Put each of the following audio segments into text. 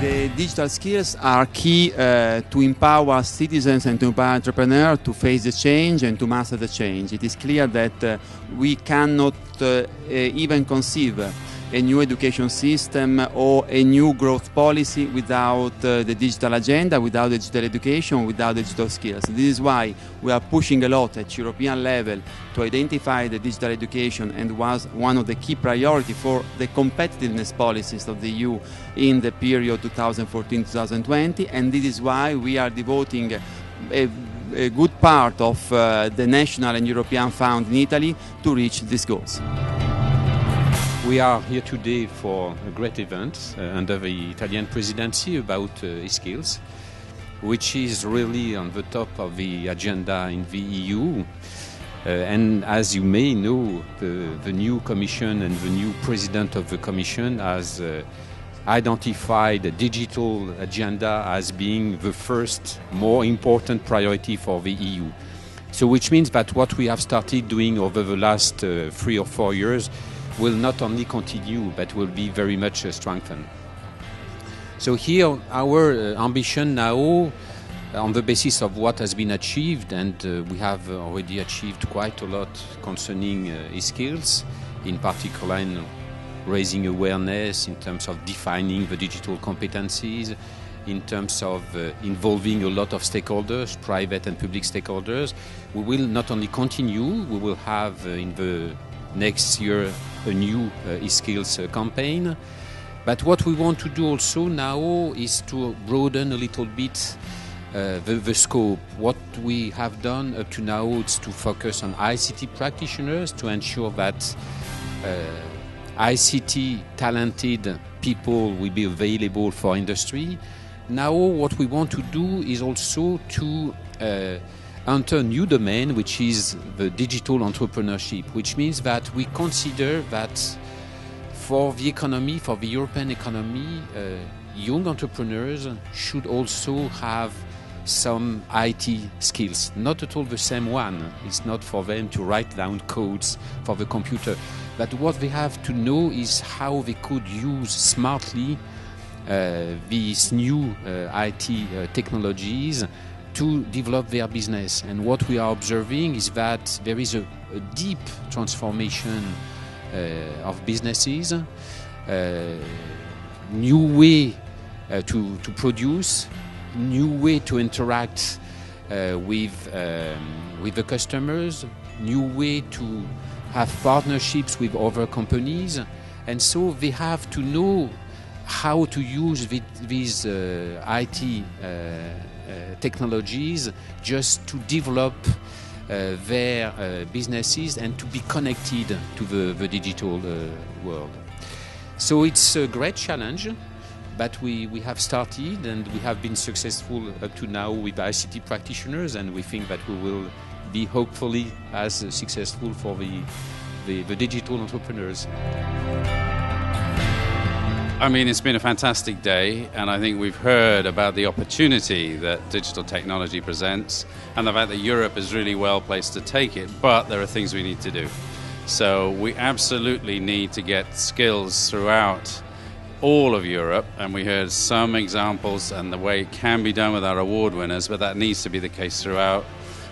The digital skills are key to empower citizens and to empower entrepreneurs to face the change and to master the change. It is clear that we cannot even conceive a new education system or a new growth policy without the digital agenda, without digital education, without digital skills. This is why we are pushing a lot at European level to identify the digital education, and was one of the key priorities for the competitiveness policies of the EU in the period 2014-2020, and this is why we are devoting a good part of the national and European fund in Italy to reach these goals. We are here today for a great event under the Italian presidency about e-skills, which is really on the top of the agenda in the EU. And as you may know, the new Commission and the new President of the Commission has identified the digital agenda as being the first more important priority for the EU. So which means that what we have started doing over the last 3 or 4 years will not only continue, but will be very much strengthened. So here our ambition now, on the basis of what has been achieved, and we have already achieved quite a lot concerning e-skills, in particular in raising awareness in terms of defining the digital competencies, in terms of involving a lot of stakeholders, private and public stakeholders. We will not only continue, we will have in the next year a new e-skills campaign. But what we want to do also now is to broaden a little bit the scope. What we have done up to now is to focus on ICT practitioners to ensure that ICT talented people will be available for industry. Now what we want to do is also to enter a new domain, which is the digital entrepreneurship, which means that we consider that for the economy, for the European economy, young entrepreneurs should also have some IT skills. Not at all the same one. It's not for them to write down codes for the computer. But what they have to know is how they could use smartly these new IT technologies to develop their business. And what we are observing is that there is a deep transformation of businesses, new way to produce, new way to interact with the customers, new way to have partnerships with other companies. And so they have to know how to use these IT technologies just to develop their businesses and to be connected to the digital world. So it's a great challenge, but we have started and we have been successful up to now with ICT practitioners, and we think that we will be hopefully as successful for the digital entrepreneurs. I mean, it's been a fantastic day, and I think we've heard about the opportunity that digital technology presents and the fact that Europe is really well placed to take it, but there are things we need to do. So we absolutely need to get skills throughout all of Europe, and we heard some examples and the way it can be done with our award winners, but that needs to be the case throughout.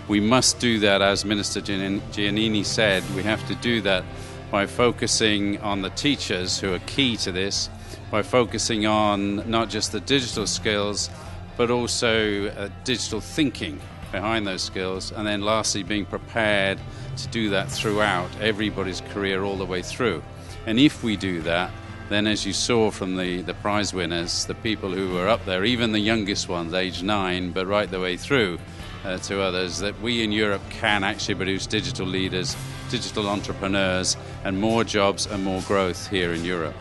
We must do that, as Minister Giannini said, we have to do that by focusing on the teachers who are key to this, by focusing on not just the digital skills, but also digital thinking behind those skills, and then lastly being prepared to do that throughout everybody's career all the way through. And if we do that, then as you saw from the prize winners, the people who were up there, even the youngest ones, age 9, but right the way through to others, that we in Europe can actually produce digital leaders, digital entrepreneurs, and more jobs and more growth here in Europe.